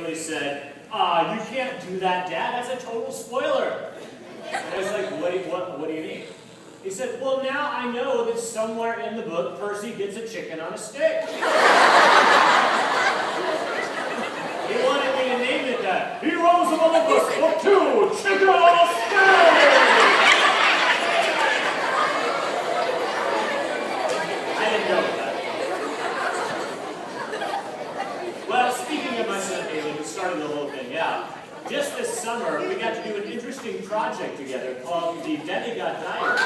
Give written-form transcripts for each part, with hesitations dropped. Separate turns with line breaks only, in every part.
Haley said, you can't do that, Dad. That's a total spoiler. And I was like, what do you mean? He said, well, now I know that somewhere in the book, Percy gets a chicken on a stick. He wanted me to name it that. Heroes of Olympus, Book 2, Chicken on a Stick! I didn't know that. Well, speaking of my son Haley, who started the whole thing out, just this summer, we got to do an interesting project together called the DemiGod Diaries.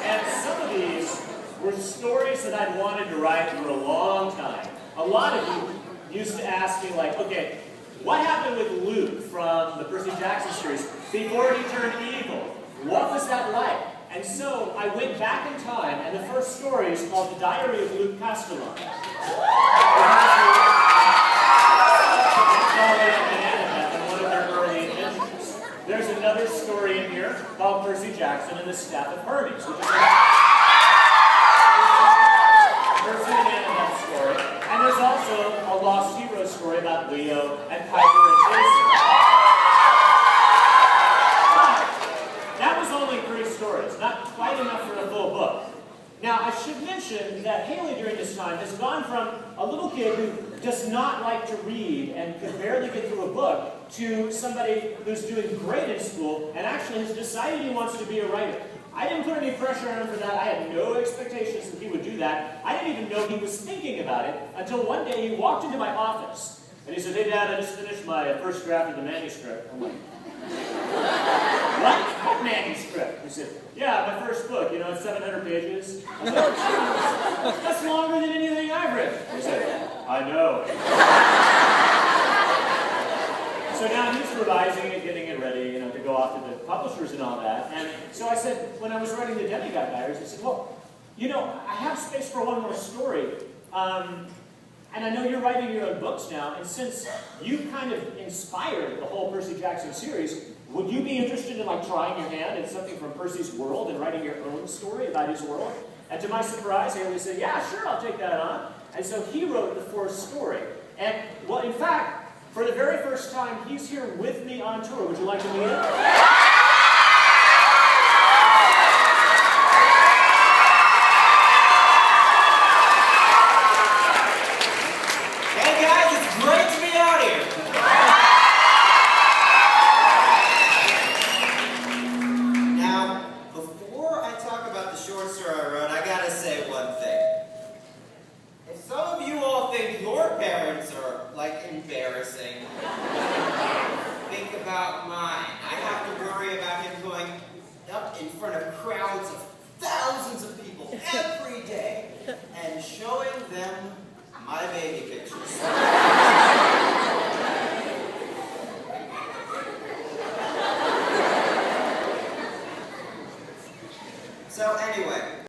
And some of these were stories that I'd wanted to write for a long time. A lot of you used to ask me, like, okay, what happened with Luke from the Percy Jackson series before he turned evil? What was that like? And so I went back in time, and the first story is called The Diary of Luke Castellan. One of their early adventures. There's another story in here called Percy Jackson and the Staff of Hermes, which is Percy and Annabeth story. And there's also a Lost Heroes story about Leo and Piper and Jason. That was only 3 stories, not quite enough for a full book. Now, I should mention that Haley during this time has gone from a little kid who does not like to read and could barely get through a book to somebody who's doing great in school and actually has decided he wants to be a writer. I didn't put any pressure on him for that. I had no expectations that he would do that. I didn't even know he was thinking about it until one day he walked into my office and he said, "Hey, Dad, I just finished my first draft of the manuscript." I'm like, What manuscript? He said, "Yeah, my first book, you know, it's 700 pages. I was like, "That's longer than anything I've written." He said, "I know." So now he's revising it, getting it ready, you know, to go off to the publishers and all that. And so I said, when I was writing the DemiGod Diaries, I said, well, you know, I have space for one more story. And I know you're writing your own books now, and since you kind of inspired the whole Percy Jackson series, would you be interested in, like, trying your hand in something from Percy's world and writing your own story about his world? And to my surprise, Haley said, "Yeah, sure, I'll take that on." And so he wrote the 4th story. And, well, in fact, for the very first time, he's here with me on tour. Would you like to meet him?
Embarrassing. Think about mine. I have to worry about him going up in front of crowds of thousands of people every day and showing them my baby pictures.